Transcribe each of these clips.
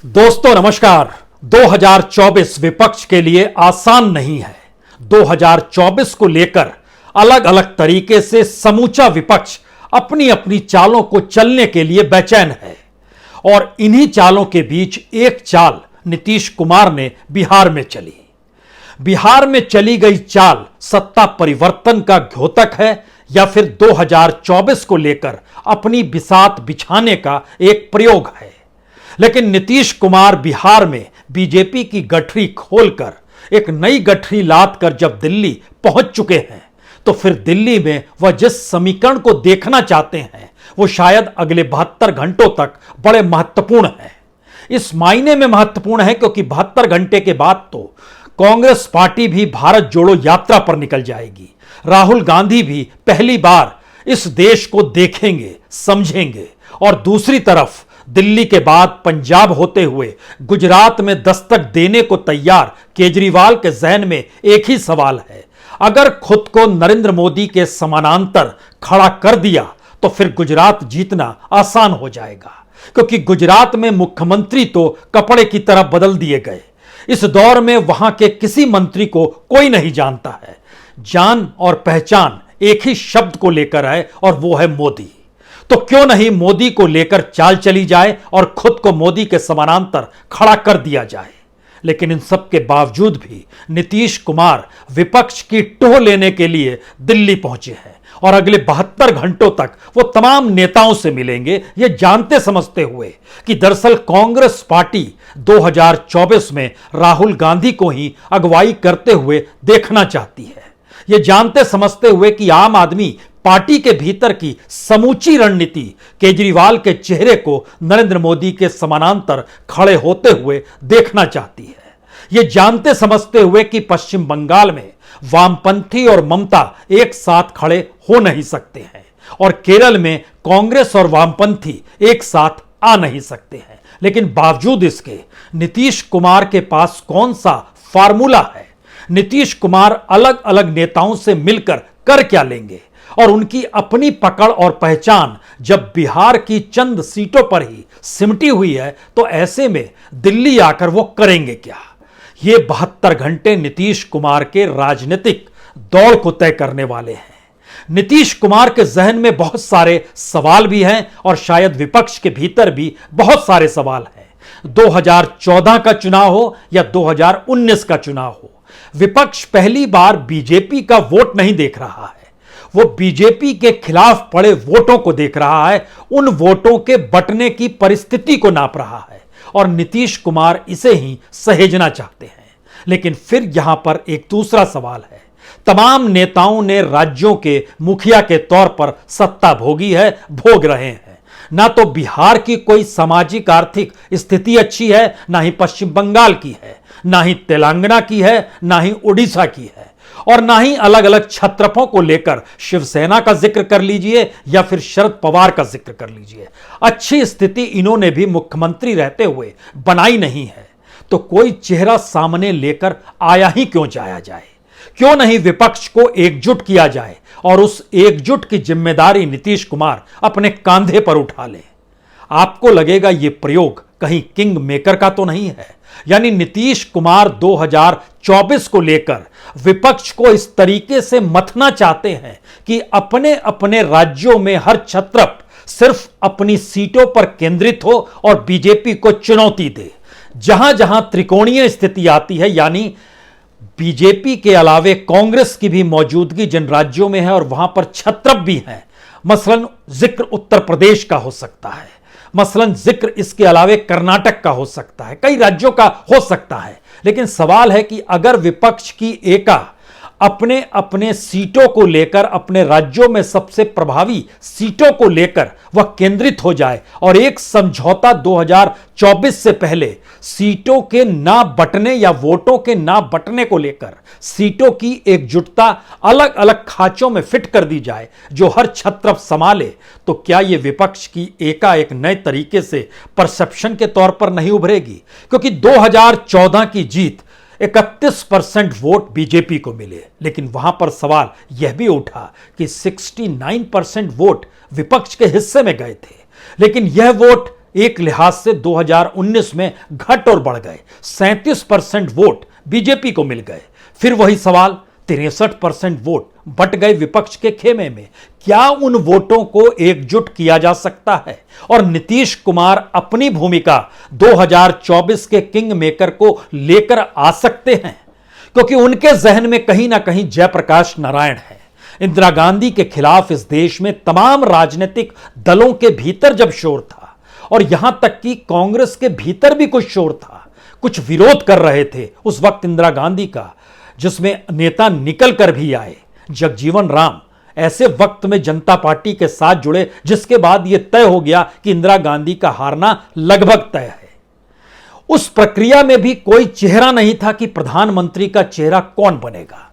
दोस्तों नमस्कार। 2024 विपक्ष के लिए आसान नहीं है। 2024 को लेकर अलग अलग तरीके से समूचा विपक्ष अपनी अपनी चालों को चलने के लिए बेचैन है और इन्हीं चालों के बीच एक चाल नीतीश कुमार ने बिहार में चली। बिहार में चली गई चाल सत्ता परिवर्तन का द्योतक है या फिर 2024 को लेकर अपनी बिसात बिछाने का एक प्रयोग है। लेकिन नीतीश कुमार बिहार में बीजेपी की गठरी खोलकर एक नई गठरी लाद कर जब दिल्ली पहुंच चुके हैं तो फिर दिल्ली में वह जिस समीकरण को देखना चाहते हैं वो शायद अगले 72 घंटों तक बड़े महत्वपूर्ण है। इस मायने में महत्वपूर्ण है क्योंकि 72 घंटे के बाद तो कांग्रेस पार्टी भी भारत जोड़ो यात्रा पर निकल जाएगी। राहुल गांधी भी पहली बार इस देश को देखेंगे, समझेंगे और दूसरी तरफ दिल्ली के बाद पंजाब होते हुए गुजरात में दस्तक देने को तैयार केजरीवाल के जहन में एक ही सवाल है, अगर खुद को नरेंद्र मोदी के समानांतर खड़ा कर दिया तो फिर गुजरात जीतना आसान हो जाएगा क्योंकि गुजरात में मुख्यमंत्री तो कपड़े की तरह बदल दिए गए। इस दौर में वहां के किसी मंत्री को कोई नहीं जानता है। जान और पहचान एक ही शब्द को लेकर है और वो है मोदी। तो क्यों नहीं मोदी को लेकर चाल चली जाए और खुद को मोदी के समानांतर खड़ा कर दिया जाए। लेकिन इन सब के बावजूद भी नीतीश कुमार विपक्ष की टोह लेने के लिए दिल्ली पहुंचे हैं और अगले 72 घंटों तक वो तमाम नेताओं से मिलेंगे, ये जानते समझते हुए कि दरअसल कांग्रेस पार्टी 2024 में राहुल गांधी को ही अगुवाई करते हुए देखना चाहती है। ये जानते समझते हुए कि आम आदमी पार्टी के भीतर की समूची रणनीति केजरीवाल के चेहरे को नरेंद्र मोदी के समानांतर खड़े होते हुए देखना चाहती है। ये जानते समझते हुए कि पश्चिम बंगाल में वामपंथी और ममता एक साथ खड़े हो नहीं सकते हैं और केरल में कांग्रेस और वामपंथी एक साथ आ नहीं सकते हैं। लेकिन बावजूद इसके नीतीश कुमार के पास कौन सा फार्मूला है? नीतीश कुमार अलग अलग नेताओं से मिलकर कर क्या लेंगे और उनकी अपनी पकड़ और पहचान जब बिहार की चंद सीटों पर ही सिमटी हुई है तो ऐसे में दिल्ली आकर वो करेंगे क्या? ये 72 घंटे नीतीश कुमार के राजनीतिक दौड़ को तय करने वाले हैं। नीतीश कुमार के जहन में बहुत सारे सवाल भी हैं और शायद विपक्ष के भीतर भी बहुत सारे सवाल हैं। 2014 का चुनाव हो या 2019 का चुनाव हो, विपक्ष पहली बार बीजेपी का वोट नहीं देख रहा है, वो बीजेपी के खिलाफ पड़े वोटों को देख रहा है, उन वोटों के बंटने की परिस्थिति को नाप रहा है और नीतीश कुमार इसे ही सहेजना चाहते हैं। लेकिन फिर यहां पर एक दूसरा सवाल है। तमाम नेताओं ने राज्यों के मुखिया के तौर पर सत्ता भोगी है, भोग रहे हैं। ना तो बिहार की कोई सामाजिक आर्थिक स्थिति अच्छी है, ना ही पश्चिम बंगाल की है, ना ही तेलंगाना की है, ना ही उड़ीसा की है और ना ही अलग अलग छत्रपों को लेकर शिवसेना का जिक्र कर लीजिए या फिर शरद पवार का जिक्र कर लीजिए। अच्छी स्थिति इन्होंने भी मुख्यमंत्री रहते हुए बनाई नहीं है। तो कोई चेहरा सामने लेकर आया ही क्यों जाया जाए? क्यों नहीं विपक्ष को एकजुट किया जाए और उस एकजुट की जिम्मेदारी नीतीश कुमार अपने कांधे पर उठा ले? आपको लगेगा यह प्रयोग कहीं किंग मेकर का तो नहीं है? यानी नीतीश कुमार 2024 को लेकर विपक्ष को इस तरीके से मथना चाहते हैं कि अपने अपने राज्यों में हर छत्रप सिर्फ अपनी सीटों पर केंद्रित हो और बीजेपी को चुनौती दे। जहां जहां त्रिकोणीय स्थिति आती है, यानी बीजेपी के अलावे कांग्रेस की भी मौजूदगी जिन राज्यों में है और वहां पर छत्रप भी हैं, मसलन जिक्र उत्तर प्रदेश का हो सकता है, मसलन जिक्र इसके अलावे कर्नाटक का हो सकता है, कई राज्यों का हो सकता है। लेकिन सवाल है कि अगर विपक्ष की एका अपने अपने सीटों को लेकर, अपने राज्यों में सबसे प्रभावी सीटों को लेकर वह केंद्रित हो जाए और एक समझौता 2024 से पहले सीटों के ना बंटने या वोटों के ना बंटने को लेकर सीटों की एकजुटता अलग अलग खांचों में फिट कर दी जाए जो हर छत्रप संभाले, तो क्या यह विपक्ष की एका एक नए तरीके से परसेप्शन के तौर पर नहीं उभरेगी? क्योंकि 2014 की जीत 31% वोट बीजेपी को मिले, लेकिन वहां पर सवाल यह भी उठा कि 69% वोट विपक्ष के हिस्से में गए थे। लेकिन यह वोट एक लिहाज से 2019 में घट और बढ़ गए। 37% वोट बीजेपी को मिल गए। फिर वही सवाल, 63% वोट बट गए विपक्ष के खेमे में। क्या उन वोटों को एकजुट किया जा सकता है और नीतीश कुमार अपनी भूमिका 2024 के किंग मेकर को लेकर आ सकते हैं? क्योंकि उनके जहन में कहीं ना कहीं जयप्रकाश नारायण है। इंदिरा गांधी के खिलाफ इस देश में तमाम राजनीतिक दलों के भीतर जब शोर था और यहां तक कि कांग्रेस के भीतर भी कुछ शोर था, कुछ विरोध कर रहे थे उस वक्त इंदिरा गांधी का, जिसमें नेता निकल कर भी आए, जगजीवन राम ऐसे वक्त में जनता पार्टी के साथ जुड़े जिसके बाद यह तय हो गया कि इंदिरा गांधी का हारना लगभग तय है। उस प्रक्रिया में भी कोई चेहरा नहीं था कि प्रधानमंत्री का चेहरा कौन बनेगा।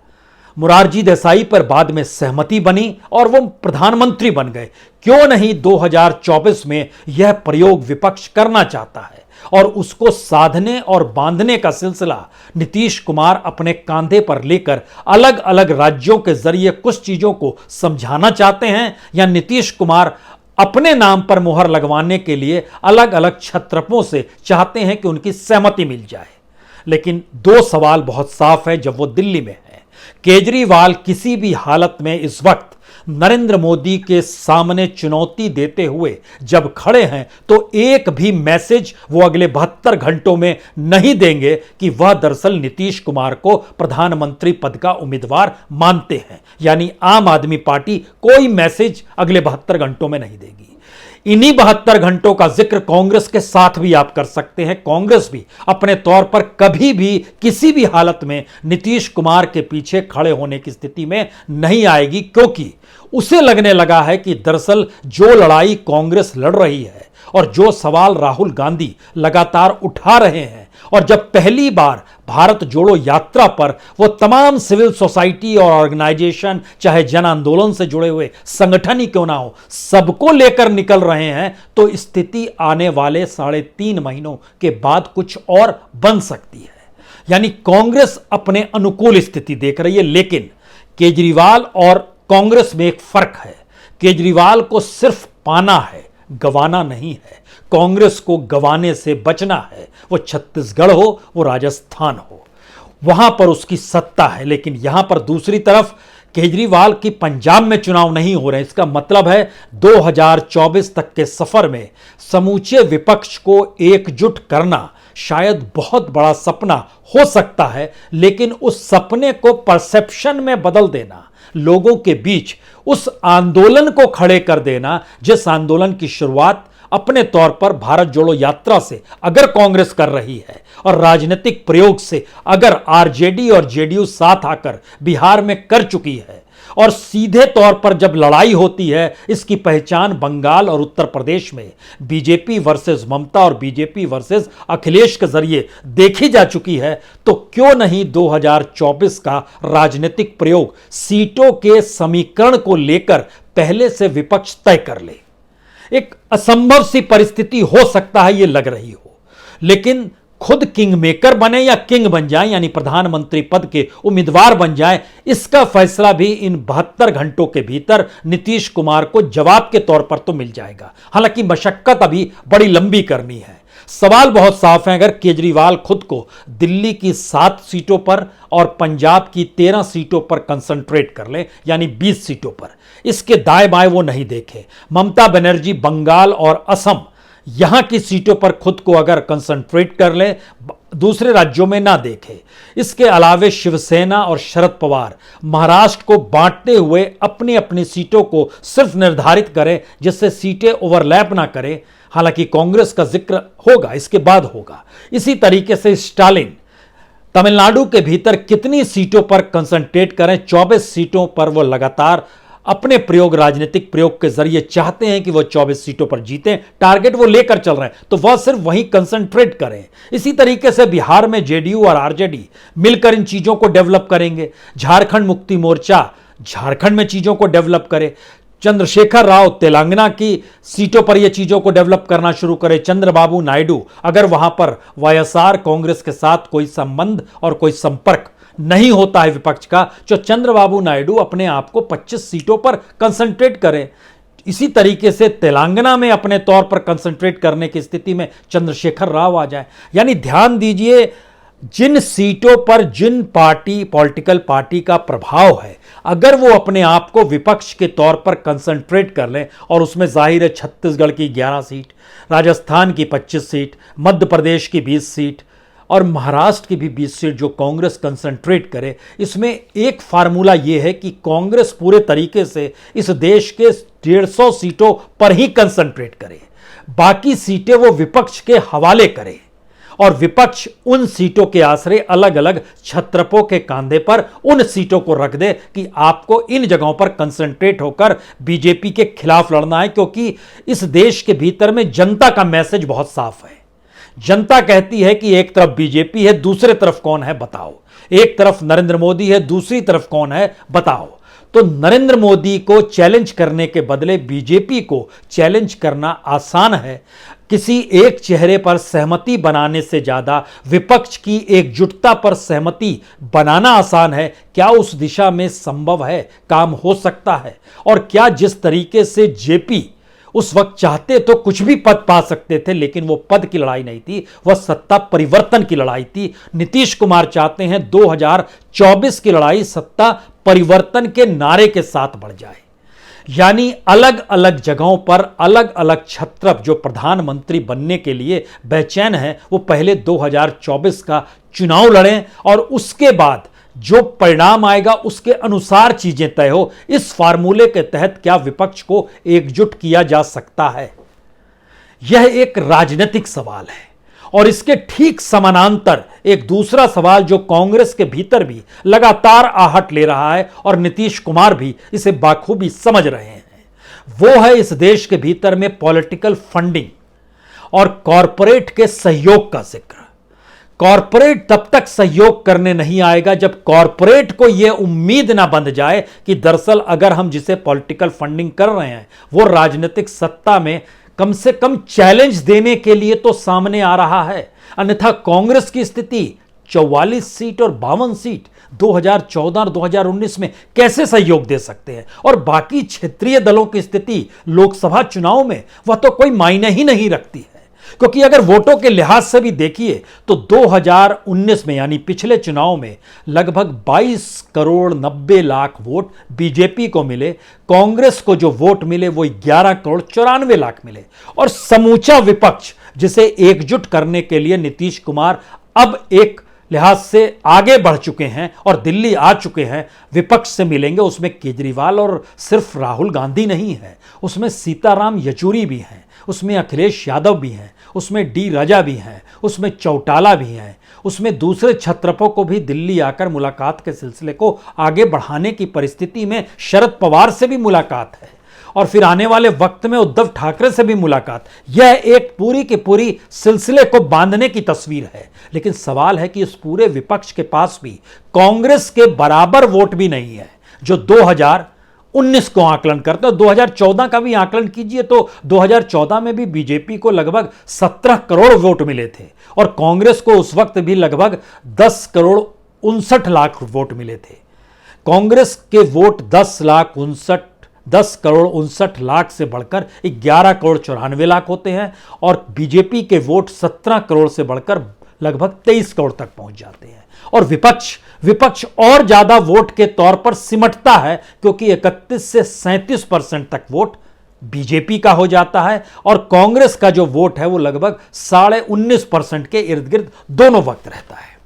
मुरारजी देसाई पर बाद में सहमति बनी और वो प्रधानमंत्री बन गए। क्यों नहीं 2024 में यह प्रयोग विपक्ष करना चाहता है और उसको साधने और बांधने का सिलसिला नीतीश कुमार अपने कांधे पर लेकर अलग अलग राज्यों के जरिए कुछ चीजों को समझाना चाहते हैं, या नीतीश कुमार अपने नाम पर मुहर लगवाने के लिए अलग अलग छत्रपों से चाहते हैं कि उनकी सहमति मिल जाए। लेकिन दो सवाल बहुत साफ है जब वो दिल्ली में है। केजरीवाल किसी भी हालत में इस वक्त नरेंद्र मोदी के सामने चुनौती देते हुए जब खड़े हैं तो एक भी मैसेज वो अगले 72 घंटों में नहीं देंगे कि वह दरअसल नीतीश कुमार को प्रधानमंत्री पद का उम्मीदवार मानते हैं। यानी आम आदमी पार्टी कोई मैसेज अगले 72 घंटों में नहीं देगी। इन्हीं 72 घंटों का जिक्र कांग्रेस के साथ भी आप कर सकते हैं। कांग्रेस भी अपने तौर पर कभी भी किसी भी हालत में नीतीश कुमार के पीछे खड़े होने की स्थिति में नहीं आएगी, क्योंकि उसे लगने लगा है कि दरअसल जो लड़ाई कांग्रेस लड़ रही है और जो सवाल राहुल गांधी लगातार उठा रहे हैं, और जब पहली बार भारत जोड़ो यात्रा पर वो तमाम सिविल सोसाइटी और ऑर्गेनाइजेशन, चाहे जन आंदोलन से जुड़े हुए संगठन ही क्यों ना हो, सबको लेकर निकल रहे हैं, तो स्थिति आने वाले 3.5 महीनों के बाद कुछ और बन सकती है। यानी कांग्रेस अपने अनुकूल स्थिति देख रही है। लेकिन केजरीवाल और कांग्रेस में एक फर्क है। केजरीवाल को सिर्फ पाना है, गंवाना नहीं है। कांग्रेस को गंवाने से बचना है। वो छत्तीसगढ़ हो, वो राजस्थान हो, वहां पर उसकी सत्ता है। लेकिन यहां पर दूसरी तरफ केजरीवाल की पंजाब में चुनाव नहीं हो रहे। इसका मतलब है 2024 तक के सफर में समूचे विपक्ष को एकजुट करना शायद बहुत बड़ा सपना हो सकता है, लेकिन उस सपने को परसेप्शन में बदल देना, लोगों के बीच उस आंदोलन को खड़े कर देना जिस आंदोलन की शुरुआत अपने तौर पर भारत जोड़ो यात्रा से अगर कांग्रेस कर रही है और राजनीतिक प्रयोग से अगर आरजेडी और जेडीयू साथ आकर बिहार में कर चुकी है, और सीधे तौर पर जब लड़ाई होती है इसकी पहचान बंगाल और उत्तर प्रदेश में बीजेपी वर्सेस ममता और बीजेपी वर्सेस अखिलेश के जरिए देखी जा चुकी है, तो क्यों नहीं 2024 का राजनीतिक प्रयोग सीटों के समीकरण को लेकर पहले से विपक्ष तय कर ले। एक असंभव सी परिस्थिति हो सकता है ये लग रही हो, लेकिन खुद किंग मेकर बने या किंग बन जाए, यानी प्रधानमंत्री पद के उम्मीदवार बन जाए, इसका फैसला भी इन 72 घंटों के भीतर नीतीश कुमार को जवाब के तौर पर तो मिल जाएगा। हालांकि मशक्कत अभी बड़ी लंबी करनी है। सवाल बहुत साफ है। अगर केजरीवाल खुद को दिल्ली की 7 सीटों पर और पंजाब की 13 सीटों पर कंसंट्रेट कर ले, यानी 20 सीटों पर, इसके दाएं बाएं वो नहीं देखे, ममता बनर्जी बंगाल और असम यहां की सीटों पर खुद को अगर कंसंट्रेट कर ले, दूसरे राज्यों में ना देखे, इसके अलावे शिवसेना और शरद पवार महाराष्ट्र को बांटते हुए अपनी अपनी सीटों को सिर्फ निर्धारित करें जिससे सीटें ओवरलैप ना करें, हालांकि कांग्रेस का जिक्र होगा, इसके बाद होगा। इसी तरीके से स्टालिन तमिलनाडु के भीतर कितनी सीटों पर कंसंट्रेट करें, 24 सीटों पर वो लगातार अपने प्रयोग, राजनीतिक प्रयोग के जरिए चाहते हैं कि वो 24 सीटों पर जीतें, टारगेट वो लेकर चल रहे हैं, तो वह सिर्फ वहीं कंसंट्रेट करें। इसी तरीके से बिहार में जेडीयू और आरजेडी मिलकर इन चीजों को डेवलप करेंगे। झारखंड मुक्ति मोर्चा झारखंड में चीजों को डेवलप करे, चंद्रशेखर राव तेलंगाना की सीटों पर यह चीजों को डेवलप करना शुरू करे, चंद्रबाबू नायडू अगर वहां पर वाईएसआर कांग्रेस के साथ कोई संबंध और कोई संपर्क नहीं होता है विपक्ष का, तो चंद्रबाबू नायडू अपने आप को 25 सीटों पर कंसंट्रेट करें। इसी तरीके से तेलंगाना में अपने तौर पर कंसंट्रेट करने की स्थिति में चंद्रशेखर राव आ जाए। यानी ध्यान दीजिए, जिन सीटों पर जिन पॉलिटिकल पार्टी का प्रभाव है, अगर वो अपने आप को विपक्ष के तौर पर कंसंट्रेट कर लें, और उसमें जाहिर है छत्तीसगढ़ की 11 सीट, राजस्थान की 25 सीट, मध्य प्रदेश की 20 सीट और महाराष्ट्र की भी 20 सीट जो कांग्रेस कंसंट्रेट करे, इसमें एक फार्मूला ये है कि कांग्रेस पूरे तरीके से इस देश के 150 सीटों पर ही कंसंट्रेट करे, बाकी सीटें वो विपक्ष के हवाले करे और विपक्ष उन सीटों के आसरे अलग अलग छत्रपों के कांधे पर उन सीटों को रख दे कि आपको इन जगहों पर कंसंट्रेट होकर बीजेपी के खिलाफ लड़ना है। क्योंकि इस देश के भीतर में जनता का मैसेज बहुत साफ है। जनता कहती है कि एक तरफ बीजेपी है, दूसरे तरफ कौन है बताओ, एक तरफ नरेंद्र मोदी है, दूसरी तरफ कौन है बताओ। तो नरेंद्र मोदी को चैलेंज करने के बदले बीजेपी को चैलेंज करना आसान है। किसी एक चेहरे पर सहमति बनाने से ज्यादा विपक्ष की एकजुटता पर सहमति बनाना आसान है। क्या उस दिशा में संभव है, काम हो सकता है? और क्या जिस तरीके से जेपी उस वक्त चाहते तो कुछ भी पद पा सकते थे, लेकिन वो पद की लड़ाई नहीं थी, वह सत्ता परिवर्तन की लड़ाई थी। नीतीश कुमार चाहते हैं 2024 की लड़ाई सत्ता परिवर्तन के नारे के साथ बढ़ जाए। यानी अलग अलग जगहों पर अलग अलग छत्रप जो प्रधानमंत्री बनने के लिए बेचैन हैं, वो पहले 2024 का चुनाव लड़ें और उसके बाद जो परिणाम आएगा उसके अनुसार चीजें तय हो। इस फार्मूले के तहत क्या विपक्ष को एकजुट किया जा सकता है? यह एक राजनीतिक सवाल है और इसके ठीक समानांतर एक दूसरा सवाल जो कांग्रेस के भीतर भी लगातार आहट ले रहा है और नीतीश कुमार भी इसे बाखूबी समझ रहे हैं, वो है इस देश के भीतर में पॉलिटिकल फंडिंग और कॉरपोरेट के सहयोग का जिक्र। कॉरपोरेट तब तक सहयोग करने नहीं आएगा जब कॉरपोरेट को यह उम्मीद ना बंध जाए कि दरअसल अगर हम जिसे पॉलिटिकल फंडिंग कर रहे हैं वो राजनीतिक सत्ता में कम से कम चैलेंज देने के लिए तो सामने आ रहा है। अन्यथा कांग्रेस की स्थिति 44 सीट और 52 सीट 2014 और 2019 में कैसे सहयोग दे सकते हैं, और बाकी क्षेत्रीय दलों की स्थिति लोकसभा चुनाव में वह तो कोई मायने ही नहीं रखती है। क्योंकि अगर वोटों के लिहाज से भी देखिए तो 2019 में यानी पिछले चुनाव में लगभग 22 करोड़ 90 लाख वोट बीजेपी को मिले, कांग्रेस को जो वोट मिले वो 11 करोड़ 94 लाख मिले। और समूचा विपक्ष जिसे एकजुट करने के लिए नीतीश कुमार अब एक लिहाज से आगे बढ़ चुके हैं और दिल्ली आ चुके हैं, विपक्ष से मिलेंगे। उसमें केजरीवाल और सिर्फ राहुल गांधी नहीं है, उसमें सीताराम येचुरी भी हैं, उसमें अखिलेश यादव भी हैं, उसमें डी राजा भी हैं, उसमें चौटाला भी हैं, उसमें दूसरे छत्रपों को भी दिल्ली आकर मुलाकात के सिलसिले को आगे बढ़ाने की परिस्थिति में शरद पवार से भी मुलाकात है और फिर आने वाले वक्त में उद्धव ठाकरे से भी मुलाकात। यह एक पूरी की पूरी सिलसिले को बांधने की तस्वीर है। लेकिन सवाल है कि इस पूरे विपक्ष के पास भी कांग्रेस के बराबर वोट भी नहीं है जो 2019 को आकलन करते हैं। 2014 का भी आकलन कीजिए तो 2014 में भी बीजेपी को लगभग 17 करोड़ वोट मिले थे और कांग्रेस को उस वक्त भी लगभग 10 करोड़ 59 लाख वोट मिले थे। कांग्रेस के वोट 10 करोड़ 59 लाख से बढ़कर 11 करोड़ 94 लाख होते हैं और बीजेपी के वोट 17 करोड़ से बढ़कर लगभग 23 करोड़ तक पहुंच जाते हैं। और विपक्ष और ज्यादा वोट के तौर पर सिमटता है क्योंकि 31 से 37% तक वोट बीजेपी का हो जाता है और कांग्रेस का जो वोट है वो लगभग 19.5% के इर्द गिर्द दोनों वक्त रहता है।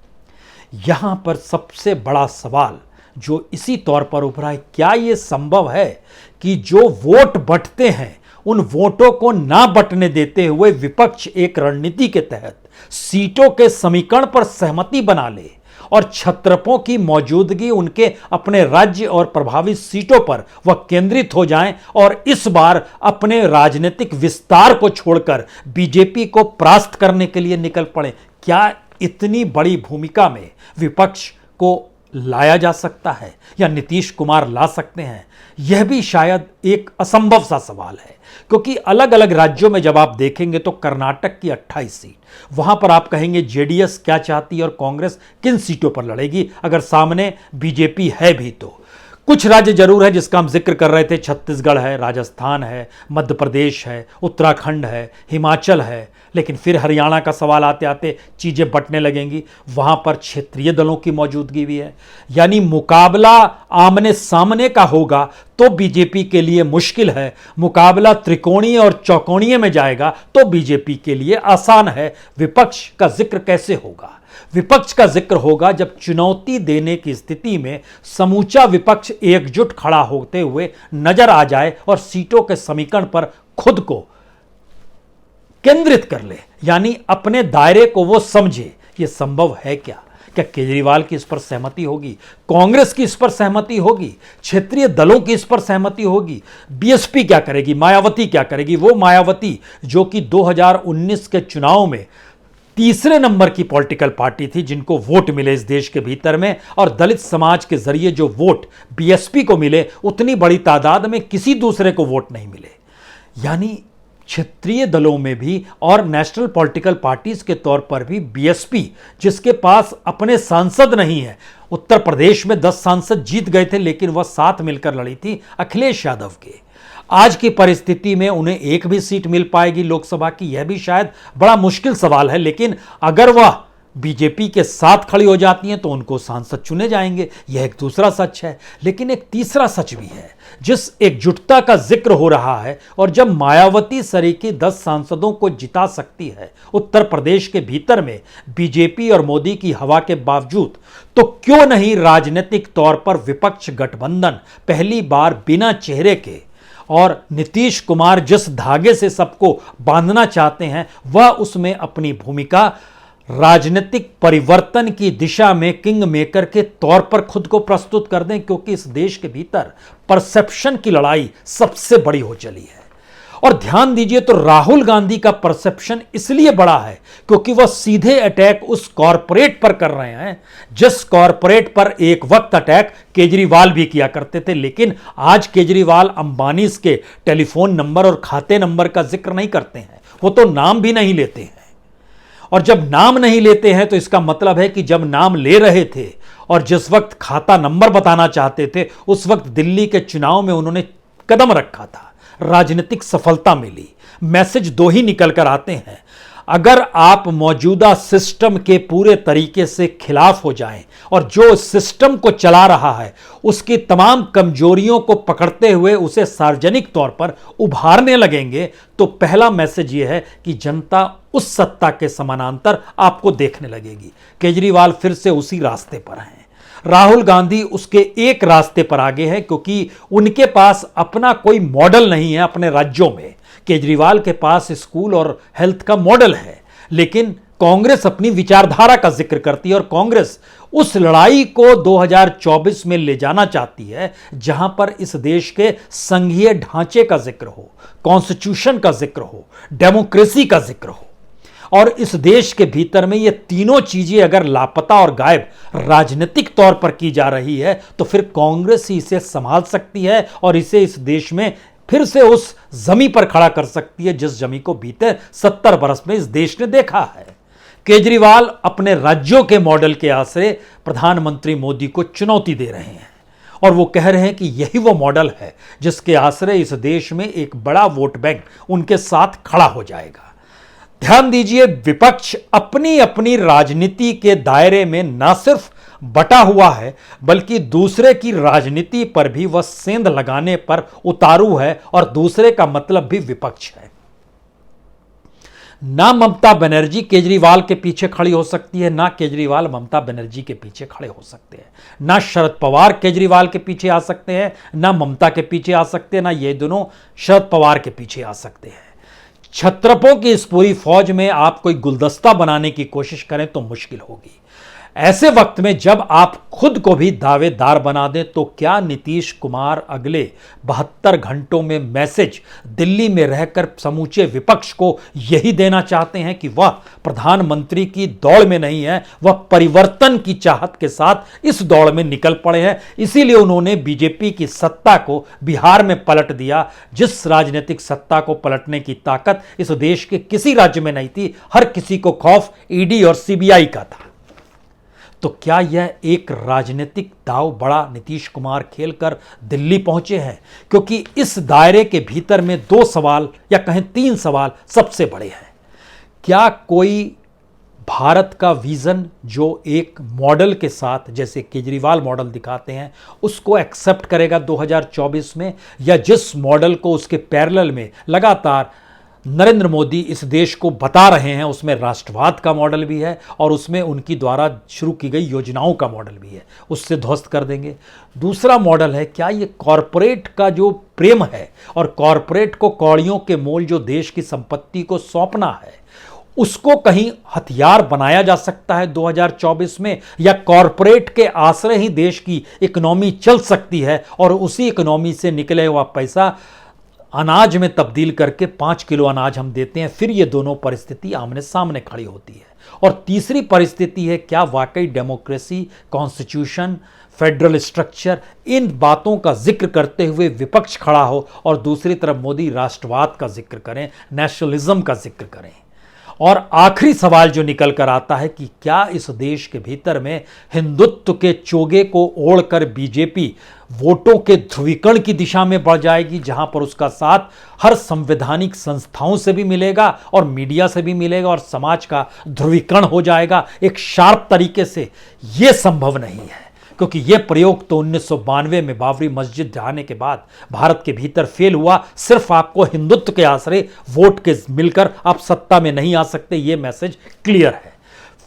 यहां पर सबसे बड़ा सवाल जो इसी तौर पर उभरा है, क्या यह संभव है कि जो वोट बंटते हैं उन वोटों को ना बंटने देते हुए विपक्ष एक रणनीति के तहत सीटों के समीकरण पर सहमति बना ले और छत्रपों की मौजूदगी उनके अपने राज्य और प्रभावित सीटों पर वह केंद्रित हो जाएं और इस बार अपने राजनीतिक विस्तार को छोड़कर बीजेपी को परास्त करने के लिए निकल पड़े? क्या इतनी बड़ी भूमिका में विपक्ष को लाया जा सकता है या नीतीश कुमार ला सकते हैं? यह भी शायद एक असंभव सा सवाल है क्योंकि अलग अलग राज्यों में जब आप देखेंगे तो कर्नाटक की 28 सीट, वहां पर आप कहेंगे जेडीएस क्या चाहती है और कांग्रेस किन सीटों पर लड़ेगी अगर सामने बीजेपी है भी तो। कुछ राज्य जरूर है जिसका हम जिक्र कर रहे थे, छत्तीसगढ़ है, राजस्थान है, मध्य प्रदेश है, उत्तराखंड है, हिमाचल है, लेकिन फिर हरियाणा का सवाल आते आते चीजें बंटने लगेंगी। वहां पर क्षेत्रीय दलों की मौजूदगी भी है, यानी मुकाबला आमने सामने का होगा तो बीजेपी के लिए मुश्किल है, मुकाबला त्रिकोणीय और चौकोणीय में जाएगा तो बीजेपी के लिए आसान है। विपक्ष का जिक्र कैसे होगा? विपक्ष का जिक्र होगा जब चुनौती देने की स्थिति में समूचा विपक्ष एकजुट खड़ा होते हुए नजर आ जाए और सीटों के समीकरण पर खुद को केंद्रित कर ले, यानी अपने दायरे को वो समझे। यह संभव है क्या? क्या केजरीवाल की इस पर सहमति होगी? कांग्रेस की इस पर सहमति होगी? क्षेत्रीय दलों की इस पर सहमति होगी? बीएसपी क्या करेगी? मायावती क्या करेगी? वो मायावती जो कि 2019 के चुनाव में तीसरे नंबर की पॉलिटिकल पार्टी थी, जिनको वोट मिले इस देश के भीतर में, और दलित समाज के जरिए जो वोट बीएसपी को मिले उतनी बड़ी तादाद में किसी दूसरे को वोट नहीं मिले। यानी क्षेत्रीय दलों में भी और नेशनल पॉलिटिकल पार्टीज के तौर पर भी बीएसपी, जिसके पास अपने सांसद नहीं है, उत्तर प्रदेश में 10 सांसद जीत गए थे लेकिन वह साथ मिलकर लड़ी थी अखिलेश यादव के, आज की परिस्थिति में उन्हें एक भी सीट मिल पाएगी लोकसभा की? यह भी शायद बड़ा मुश्किल सवाल है। लेकिन अगर वह बीजेपी के साथ खड़ी हो जाती हैं तो उनको सांसद चुने जाएंगे, यह एक दूसरा सच है। लेकिन एक तीसरा सच भी है जिस एकजुटता का जिक्र हो रहा है, और जब मायावती सरीकी 10 सांसदों को जिता सकती है उत्तर प्रदेश के भीतर में बीजेपी और मोदी की हवा के बावजूद, तो क्यों नहीं राजनीतिक तौर पर विपक्ष गठबंधन पहली बार बिना चेहरे के, और नीतीश कुमार जिस धागे से सबको बांधना चाहते हैं वह उसमें अपनी भूमिका राजनीतिक परिवर्तन की दिशा में किंग मेकर के तौर पर खुद को प्रस्तुत कर दें, क्योंकि इस देश के भीतर परसेप्शन की लड़ाई सबसे बड़ी हो चली है। और ध्यान दीजिए तो राहुल गांधी का परसेप्शन इसलिए बड़ा है क्योंकि वह सीधे अटैक उस कॉरपोरेट पर कर रहे हैं जिस कॉरपोरेट पर एक वक्त अटैक केजरीवाल भी किया करते थे। लेकिन आज केजरीवाल अंबानी के टेलीफोन नंबर और खाते नंबर का जिक्र नहीं करते हैं, वो तो नाम भी नहीं लेते हैं। और जब नाम नहीं लेते हैं तो इसका मतलब है कि जब नाम ले रहे थे और जिस वक्त खाता नंबर बताना चाहते थे उस वक्त दिल्ली के चुनाव में उन्होंने कदम रखा था, राजनीतिक सफलता मिली। मैसेज दो ही निकल कर आते हैं, अगर आप मौजूदा सिस्टम के पूरे तरीके से खिलाफ हो जाएं और जो सिस्टम को चला रहा है उसकी तमाम कमजोरियों को पकड़ते हुए उसे सार्वजनिक तौर पर उभारने लगेंगे, तो पहला मैसेज यह है कि जनता उस सत्ता के समानांतर आपको देखने लगेगी। केजरीवाल फिर से उसी रास्ते पर हैं, राहुल गांधी उसके एक रास्ते पर आगे है क्योंकि उनके पास अपना कोई मॉडल नहीं है अपने राज्यों में। केजरीवाल के पास स्कूल और हेल्थ का मॉडल है, लेकिन कांग्रेस अपनी विचारधारा का जिक्र करती है और कांग्रेस उस लड़ाई को 2024 में ले जाना चाहती है जहां पर इस देश के संघीय ढांचे का जिक्र हो, कॉन्स्टिट्यूशन का जिक्र हो, डेमोक्रेसी का जिक्र हो। और इस देश के भीतर में ये तीनों चीजें अगर लापता और गायब राजनीतिक तौर पर की जा रही है तो फिर कांग्रेस ही इसे संभाल सकती है और इसे इस देश में फिर से उस जमी पर खड़ा कर सकती है जिस जमी को बीते 70 बरस में इस देश ने देखा है। केजरीवाल अपने राज्यों के मॉडल के आश्रय प्रधानमंत्री मोदी को चुनौती दे रहे हैं और वो कह रहे हैं कि यही वो मॉडल है जिसके आश्रय इस देश में एक बड़ा वोट बैंक उनके साथ खड़ा हो जाएगा। ध्यान दीजिए, विपक्ष अपनी अपनी राजनीति के दायरे में न सिर्फ बटा हुआ है बल्कि दूसरे की राजनीति पर भी वह सेंध लगाने पर उतारू है और दूसरे का मतलब भी विपक्ष है। ना ममता बनर्जी केजरीवाल के पीछे खड़ी हो सकती है, ना केजरीवाल ममता बनर्जी के पीछे खड़े हो सकते हैं, ना शरद पवार केजरीवाल के पीछे आ सकते हैं, ना ममता के पीछे आ सकते हैं, ना ये दोनों शरद पवार के पीछे आ सकते हैं। छत्रपों की इस पूरी फौज में आप कोई गुलदस्ता बनाने की कोशिश करें तो मुश्किल होगी। ऐसे वक्त में जब आप खुद को भी दावेदार बना दें तो क्या नीतीश कुमार अगले 72 घंटों में मैसेज दिल्ली में रहकर समूचे विपक्ष को यही देना चाहते हैं कि वह प्रधानमंत्री की दौड़ में नहीं है, वह परिवर्तन की चाहत के साथ इस दौड़ में निकल पड़े हैं। इसीलिए उन्होंने बीजेपी की सत्ता को बिहार में पलट दिया, जिस राजनीतिक सत्ता को पलटने की ताकत इस देश के किसी राज्य में नहीं थी। हर किसी को खौफ ईडी और सीबीआई का था। तो क्या यह एक राजनीतिक दांव बड़ा नीतीश कुमार खेलकर दिल्ली पहुंचे हैं? क्योंकि इस दायरे के भीतर में 2 सवाल या कहें 3 सवाल सबसे बड़े हैं। क्या कोई भारत का विजन जो एक मॉडल के साथ, जैसे केजरीवाल मॉडल दिखाते हैं, उसको एक्सेप्ट करेगा 2024 में, या जिस मॉडल को उसके पैरेलल में लगातार नरेंद्र मोदी इस देश को बता रहे हैं उसमें राष्ट्रवाद का मॉडल भी है और उसमें उनकी द्वारा शुरू की गई योजनाओं का मॉडल भी है, उससे ध्वस्त कर देंगे? दूसरा मॉडल है, क्या ये कॉरपोरेट का जो प्रेम है और कॉरपोरेट को कौड़ियों के मोल जो देश की संपत्ति को सौंपना है, उसको कहीं हथियार बनाया जा सकता है 2024 में? या कॉरपोरेट के आश्रय ही देश की इकोनॉमी चल सकती है और उसी इकोनॉमी से निकले हुआ पैसा अनाज में तब्दील करके 5 किलो अनाज हम देते हैं? फिर ये दोनों परिस्थिति आमने सामने खड़ी होती है। और तीसरी परिस्थिति है, क्या वाकई डेमोक्रेसी, कॉन्स्टिट्यूशन, फेडरल स्ट्रक्चर, इन बातों का जिक्र करते हुए विपक्ष खड़ा हो और दूसरी तरफ मोदी राष्ट्रवाद का जिक्र करें, नेशनलिज्म का जिक्र करें? और आखिरी सवाल जो निकल कर आता है कि क्या इस देश के भीतर में हिंदुत्व के चोगे को ओढ़कर बीजेपी वोटों के ध्रुवीकरण की दिशा में बढ़ जाएगी, जहां पर उसका साथ हर संवैधानिक संस्थाओं से भी मिलेगा और मीडिया से भी मिलेगा और समाज का ध्रुवीकरण हो जाएगा एक शार्प तरीके से? यह संभव नहीं है, क्योंकि यह प्रयोग तो 1992 में बाबरी मस्जिद ढहाने के बाद भारत के भीतर फेल हुआ। सिर्फ आपको हिंदुत्व के आश्रय वोट के मिलकर आप सत्ता में नहीं आ सकते, यह मैसेज क्लियर है।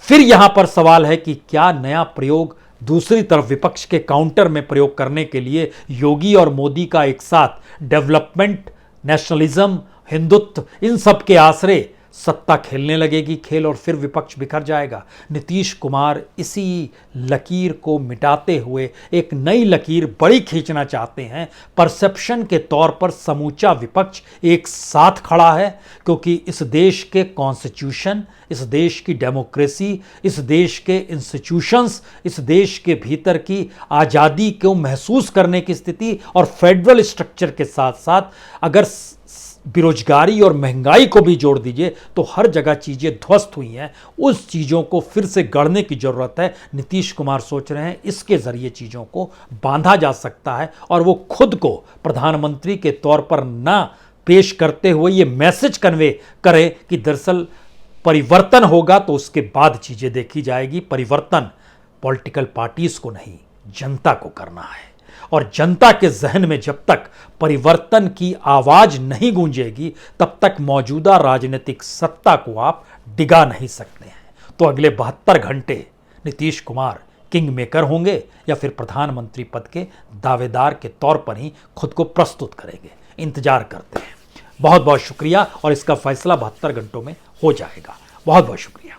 फिर यहां पर सवाल है कि क्या नया प्रयोग दूसरी तरफ विपक्ष के काउंटर में प्रयोग करने के लिए योगी और मोदी का एक साथ डेवलपमेंट, नेशनलिज्म, हिंदुत्व, इन सब के आश्रय सत्ता खेलने लगेगी खेल और फिर विपक्ष बिखर जाएगा? नीतीश कुमार इसी लकीर को मिटाते हुए एक नई लकीर बड़ी खींचना चाहते हैं। परसेप्शन के तौर पर समूचा विपक्ष एक साथ खड़ा है, क्योंकि इस देश के कॉन्स्टिट्यूशन, इस देश की डेमोक्रेसी, इस देश के इंस्टीट्यूशंस, इस देश के भीतर की आज़ादी को महसूस करने की स्थिति और फेडरल स्ट्रक्चर के साथ साथ अगर बेरोजगारी और महंगाई को भी जोड़ दीजिए तो हर जगह चीज़ें ध्वस्त हुई हैं। उस चीज़ों को फिर से गढ़ने की ज़रूरत है। नीतीश कुमार सोच रहे हैं इसके ज़रिए चीज़ों को बांधा जा सकता है और वो खुद को प्रधानमंत्री के तौर पर ना पेश करते हुए ये मैसेज कन्वे करें कि दरअसल परिवर्तन होगा तो उसके बाद चीज़ें देखी जाएगी। परिवर्तन पॉलिटिकल पार्टीज को नहीं, जनता को करना है। और जनता के जहन में जब तक परिवर्तन की आवाज नहीं गूंजेगी तब तक मौजूदा राजनीतिक सत्ता को आप डिगा नहीं सकते हैं। तो अगले 72 घंटे नीतीश कुमार किंग मेकर होंगे या फिर प्रधानमंत्री पद के दावेदार के तौर पर ही खुद को प्रस्तुत करेंगे? इंतजार करते हैं। बहुत बहुत शुक्रिया और इसका फैसला 72 घंटों में हो जाएगा। बहुत बहुत शुक्रिया।